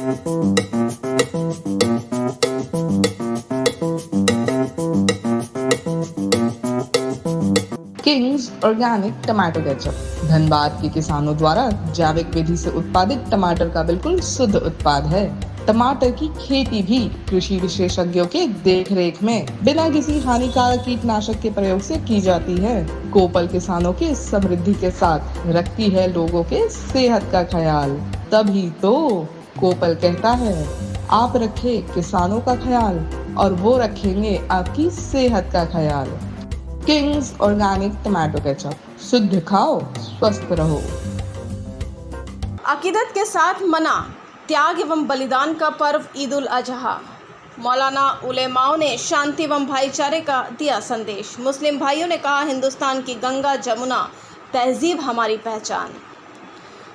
Kings organic tomato ketchup Dhanbad के किसानों द्वारा जैविक विधि से उत्पादित टमाटर का बिल्कुल शुद्ध उत्पाद है। टमाटर की खेती भी कृषि विशेषज्ञों के देखरेख में बिना किसी हानिकारक कीटनाशक के प्रयोग से की जाती है। कोपल किसानों के समृद्धि के साथ रखती है लोगों के सेहत का ख्याल, तभी तो कोपल कहता है आप रखे किसानों का ख्याल और वो रखेंगे आपकी सेहत का ख्याल। किंग्स ऑर्गेनिक टमाटो केचप, शुद्ध खाओ स्वस्थ रहो। अकीदत के साथ मना त्याग एवं बलिदान का पर्व ईद उल अजहा। मौलाना उलेमाओं ने शांति एवं भाईचारे का दिया संदेश। मुस्लिम भाइयों ने कहा हिंदुस्तान की गंगा जमुना तहजीब हमारी पहचान।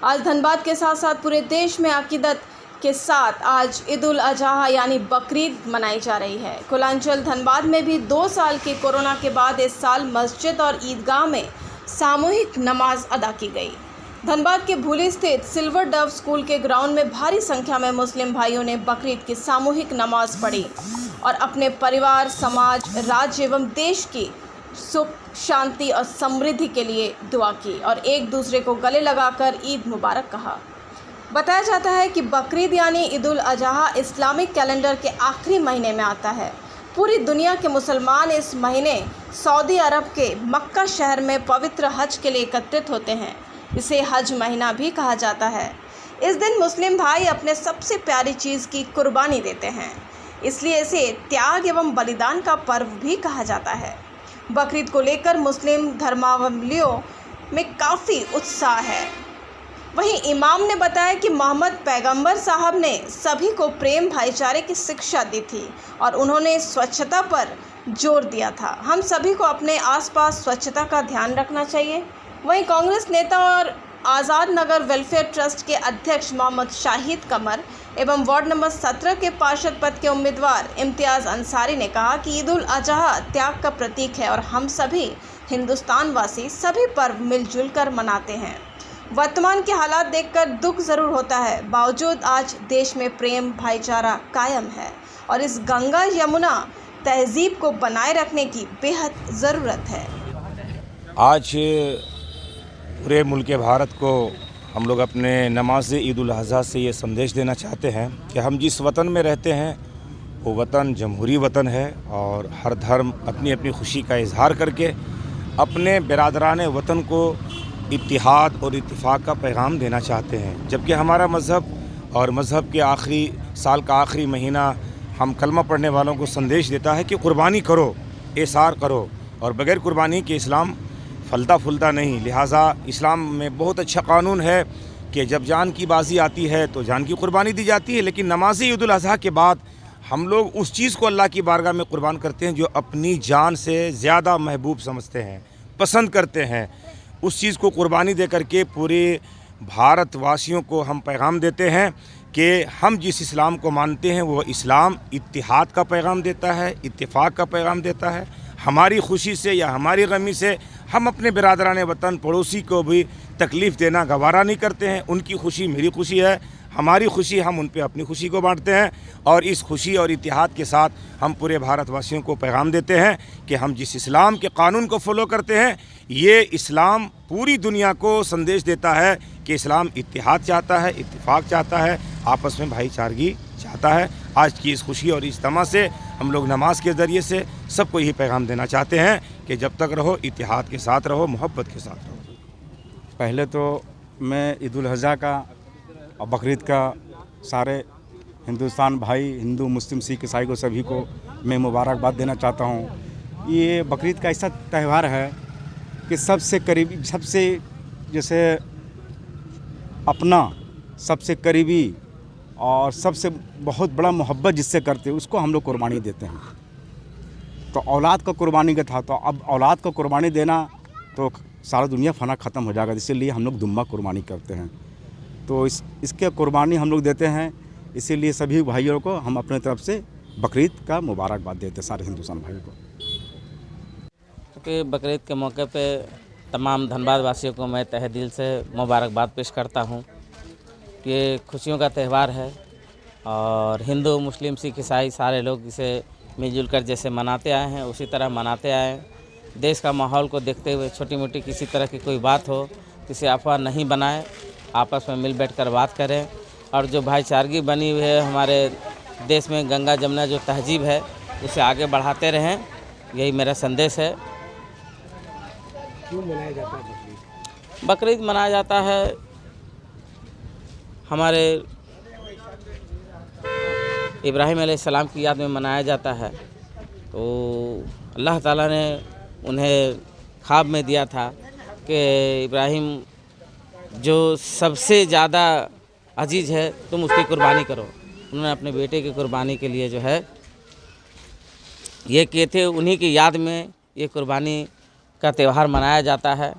आज धनबाद के साथ साथ पूरे देश में अकीदत के साथ आज ईद उल अजहा यानी बकरीद मनाई जा रही है। कुलांचल धनबाद में भी 2 साल के कोरोना के बाद इस साल मस्जिद और ईदगाह में सामूहिक नमाज अदा की गई। धनबाद के भूली स्थित सिल्वर डव स्कूल के ग्राउंड में भारी संख्या में मुस्लिम भाइयों ने बकरीद की सामूहिक नमाज पढ़ी और अपने परिवार, समाज, राज्य एवं देश की सुख, शांति और समृद्धि के लिए दुआ की और एक दूसरे को गले लगाकर ईद मुबारक कहा। बताया जाता है कि बकरीद यानी ईद उल अजहा इस्लामिक कैलेंडर के आखिरी महीने में आता है। पूरी दुनिया के मुसलमान इस महीने सऊदी अरब के मक्का शहर में पवित्र हज के लिए एकत्रित होते हैं। इसे हज महीना भी कहा जाता है। इस दिन मुस्लिम भाई अपने सबसे प्यारी चीज़ की कुर्बानी देते हैं, इसलिए इसे त्याग एवं बलिदान का पर्व भी कहा जाता है। बकरीद को लेकर मुस्लिम धर्मावलंबियों में काफ़ी उत्साह है। वहीं इमाम ने बताया कि मोहम्मद पैगंबर साहब ने सभी को प्रेम भाईचारे की शिक्षा दी थी और उन्होंने स्वच्छता पर जोर दिया था। हम सभी को अपने आसपास स्वच्छता का ध्यान रखना चाहिए। वहीं कांग्रेस नेता और आज़ाद नगर वेलफेयर ट्रस्ट के अध्यक्ष मोहम्मद शाहिद कमर एवं वार्ड नंबर 17 के पार्षद पद के उम्मीदवार इम्तियाज़ अंसारी ने कहा कि ईद उल अजहा त्याग का प्रतीक है और हम सभी हिंदुस्तान वासी सभी पर्व मिलजुल कर मनाते हैं। वर्तमान के हालात देखकर दुख ज़रूर होता है, बावजूद आज देश में प्रेम भाईचारा कायम है और इस गंगा यमुना तहजीब को बनाए रखने की बेहद ज़रूरत है। आज पूरे मुल्क भारत को हम लोग अपने नमाज ईद उल अजहा से ये संदेश देना चाहते हैं कि हम जिस वतन में रहते हैं वो वतन जमहूरी वतन है और हर धर्म अपनी अपनी खुशी का इजहार करके अपने बिरादरान वतन को इत्तिहाद और इत्तिफाक का पैगाम देना चाहते हैं। जबकि हमारा मज़हब और मज़हब के आखिरी साल का आखिरी महीना हम कलमा पढ़ने वालों को संदेश देता है कि कुर्बानी करो, एसार करो, और बग़ैर कुर्बानी के इस्लाम फलता फूलता नहीं। लिहाजा इस्लाम में बहुत अच्छा कानून है कि जब जान की बाजी आती है तो जान की कुर्बानी दी जाती है, लेकिन नमाज ईद उल अजहा के बाद हम लोग उस चीज़ को अल्लाह की बारगाह में कुर्बान करते हैं जो अपनी जान से ज़्यादा महबूब समझते हैं, पसंद करते हैं। उस चीज़ को कुर्बानी दे करके पूरे भारतवासियों को हम पैगाम देते हैं कि हम जिस इस्लाम को मानते हैं वो इस्लाम इत्तिहाद का पैगाम देता है, इत्तिफाक का पैगाम देता है। हमारी खुशी से या हमारी गमी से हम अपने बिरादरान वतन पड़ोसी को भी तकलीफ़ देना गवारा नहीं करते हैं। उनकी खुशी मेरी खुशी है, हमारी खुशी हम उन पे अपनी खुशी को बांटते हैं और इस खुशी और इत्तिहाद के साथ हम पूरे भारतवासियों को पैगाम देते हैं कि हम जिस इस्लाम के कानून को फॉलो करते हैं ये इस्लाम पूरी दुनिया को संदेश देता है कि इस्लाम इत्तिहाद चाहता है, इत्तिफाक चाहता है, आपस में भाईचारगी चाहता है। आज की इस खुशी और इज्तिमा से हम लोग नमाज के ज़रिए से सबको यही पैगाम देना चाहते हैं कि जब तक रहो इत्तिहाद के साथ रहो, मोहब्बत के साथ रहो। पहले तो मैं ईद उल अजहा का और बकरीद का सारे हिंदुस्तान भाई, हिंदू, मुस्लिम, सिख, ईसाई को सभी को मैं मुबारकबाद देना चाहता हूँ। ये बकरीद का ऐसा त्यौहार है कि सबसे करीबी, सबसे जैसे अपना, सबसे करीबी और सबसे बहुत बड़ा मोहब्बत जिससे करते हैं उसको हम लोग कुर्बानी देते हैं। तो औलाद का कुर्बानी का था, तो अब औलाद को कुर्बानी देना तो सारा दुनिया फना ख़त्म हो जाएगा, इसीलिए हम लोग दुम्बा कुर्बानी करते हैं। तो इसके कुर्बानी हम लोग देते हैं, इसीलिए सभी भाइयों को हम अपने तरफ से बकरीद का मुबारकबाद देते हैं, सारे हिंदुस्तान भाइयों को। क्योंकि बकरीद के मौके पे तमाम धनबाद वासियों को मैं तहे दिल से मुबारकबाद पेश करता हूँ। ये खुशियों का त्यौहार है और हिंदू मुस्लिम सिख ईसाई सारे लोग इसे मिलजुल कर जैसे मनाते आए हैं उसी तरह मनाते आए हैं। देश का माहौल को देखते हुए छोटी मोटी किसी तरह की कोई बात हो किसी अफवाह नहीं बनाएं, आपस में मिल बैठ कर बात करें और जो भाईचारगी बनी हुई है हमारे देश में गंगा जमुना जो तहजीब है उसे आगे बढ़ाते रहें, यही मेरा संदेश है। क्यों मनाया जाता है बकरीद? बकरीद मनाया जाता है हमारे इब्राहिम अलैहिस्सलाम की याद में मनाया जाता है। तो अल्लाह ताला ने उन्हें ख्वाब में दिया था कि इब्राहिम जो सबसे ज़्यादा अजीज़ है तुम उसकी कुर्बानी करो। उन्होंने अपने बेटे की कुर्बानी के लिए जो है ये किए थे, उन्हीं की याद में ये कुर्बानी का त्यौहार मनाया जाता है।